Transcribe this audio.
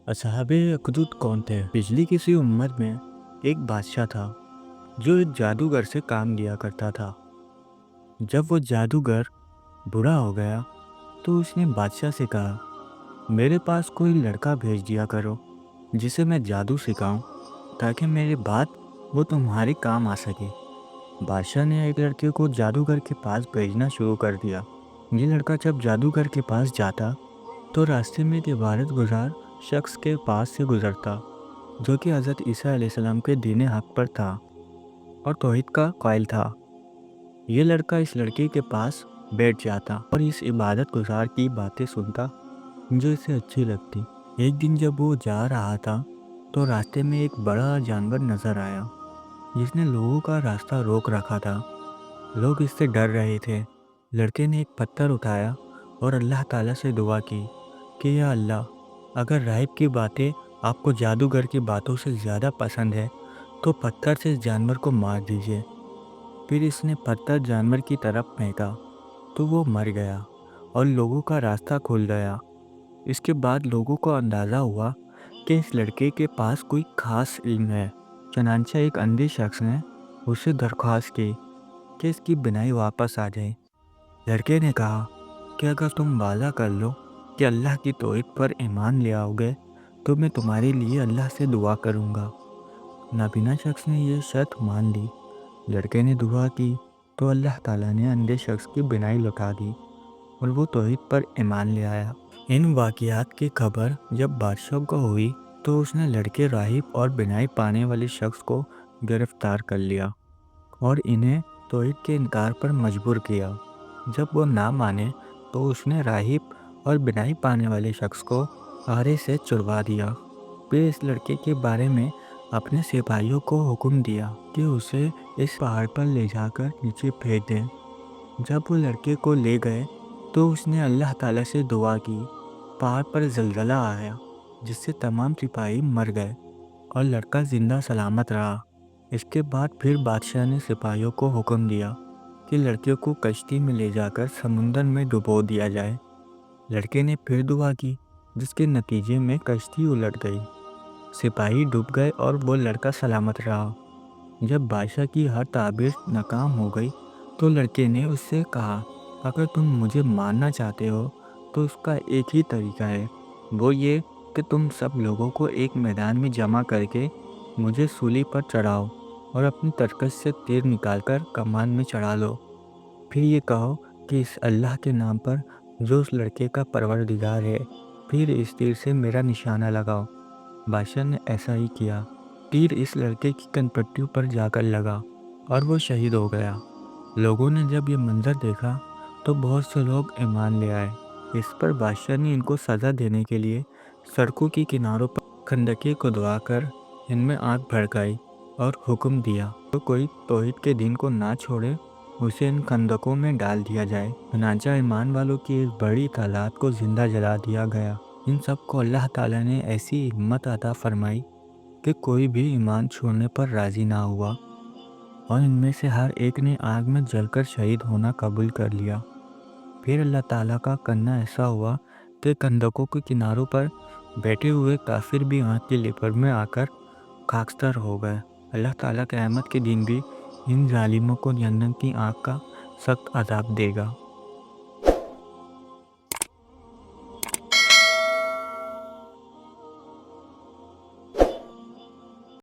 اصحاب اخدود کون تھے؟ پچھلی کسی امت میں ایک بادشاہ تھا جو ایک جادوگر سے کام لیا کرتا تھا۔ جب وہ جادوگر بوڑھا ہو گیا تو اس نے بادشاہ سے کہا، میرے پاس کوئی لڑکا بھیج دیا کرو جسے میں جادو سکھاؤں تاکہ میرے بعد وہ تمہارے کام آ سکے۔ بادشاہ نے ایک لڑکے کو جادوگر کے پاس بھیجنا شروع کر دیا۔ یہ لڑکا جب جادوگر کے پاس جاتا تو راستے میں ایک عبادت گزار شخص کے پاس سے گزرتا جو کہ حضرت عیسیٰ علیہ السلام کے دین حق پر تھا اور توحید کا قائل تھا۔ یہ لڑکا اس لڑکے کے پاس بیٹھ جاتا اور اس عبادت گزار کی باتیں سنتا جو اسے اچھی لگتی۔ ایک دن جب وہ جا رہا تھا تو راستے میں ایک بڑا جانور نظر آیا جس نے لوگوں کا راستہ روک رکھا تھا۔ لوگ اس سے ڈر رہے تھے۔ لڑکے نے ایک پتھر اٹھایا اور اللہ تعالیٰ سے دعا کی کہ یا اللہ، اگر راہب کی باتیں آپ کو جادوگر کی باتوں سے زیادہ پسند ہے تو پتھر سے اس جانور کو مار دیجیے۔ پھر اس نے پتھر جانور کی طرف پھینکا تو وہ مر گیا اور لوگوں کا راستہ کھل گیا۔ اس کے بعد لوگوں کو اندازہ ہوا کہ اس لڑکے کے پاس کوئی خاص علم ہے۔ چنانچہ ایک اندھے شخص نے اسے درخواست کی کہ اس کی بینائی واپس آ جائے۔ لڑکے نے کہا کہ اگر تم وعدہ کر لو کہ اللہ کی توحید پر ایمان لے آؤ گے تو میں تمہارے لیے اللہ سے دعا کروں گا۔ نابینا شخص نے یہ شرط مان لی۔ لڑکے نے دعا کی تو اللہ تعالیٰ نے اندھے شخص کی بینائی لوٹا دی اور وہ توحید پر ایمان لے آیا۔ ان واقعات کی خبر جب بادشاہ کو ہوئی تو اس نے لڑکے راہب اور بینائی پانے والے شخص کو گرفتار کر لیا اور انہیں توحید کے انکار پر مجبور کیا۔ جب وہ نہ مانے تو اس نے راہب اور بینائی پانے والے شخص کو آرے سے چھڑوا دیا۔ پھر اس لڑکے کے بارے میں اپنے سپاہیوں کو حکم دیا کہ اسے اس پہاڑ پر لے جا کر نیچے پھینک دیں۔ جب وہ لڑکے کو لے گئے تو اس نے اللہ تعالیٰ سے دعا کی۔ پہاڑ پر زلزلہ آیا جس سے تمام سپاہی مر گئے اور لڑکا زندہ سلامت رہا۔ اس کے بعد پھر بادشاہ نے سپاہیوں کو حکم دیا کہ لڑکے کو کشتی میں لے جا کر سمندر میں ڈبو دیا جائے۔ لڑکے نے پھر دعا کی جس کے نتیجے میں کشتی الٹ گئی، سپاہی ڈوب گئے اور وہ لڑکا سلامت رہا۔ جب بادشاہ کی ہر تعبیر ناکام ہو گئی تو لڑکے نے اس سے کہا، اگر تم مجھے مارنا چاہتے ہو تو اس کا ایک ہی طریقہ ہے، وہ یہ کہ تم سب لوگوں کو ایک میدان میں جمع کر کے مجھے سولی پر چڑھاؤ اور اپنی ترکش سے تیر نکال کر کمان میں چڑھا لو۔ پھر یہ کہو کہ اس اللہ کے نام پر جو اس لڑکے کا پروردگار ہے، پھر اس تیر سے میرا نشانہ لگاؤ۔ بادشاہ نے ایسا ہی کیا۔ تیر اس لڑکے کی کنپٹیوں پر جا کر لگا اور وہ شہید ہو گیا۔ لوگوں نے جب یہ منظر دیکھا تو بہت سے لوگ ایمان لے آئے۔ اس پر بادشاہ نے ان کو سزا دینے کے لیے سڑکوں کی کناروں پر خندقیں کھدوا کر ان میں آگ بھڑکائی اور حکم دیا تو کوئی توحید کے دین کو نہ چھوڑے اسے ان خندقوں میں ڈال دیا جائے۔ چنانچہ ایمان والوں کی ایک بڑی تعداد کو زندہ جلا دیا گیا۔ ان سب کو اللہ تعالیٰ نے ایسی ہمت عطا فرمائی کہ کوئی بھی ایمان چھوڑنے پر راضی نہ ہوا اور ان میں سے ہر ایک نے آگ میں جل کر شہید ہونا قبول کر لیا۔ پھر اللہ تعالیٰ کا کرنا ایسا ہوا کہ خندقوں کے کناروں پر بیٹھے ہوئے کافر بھی آگ کی لپٹ میں آ کر خاکستر ہو گئے۔ اللہ تعالیٰ قیامت کے دن بھی ان ظالموں کو جہنم کی آگ کا سخت عذاب دے گا۔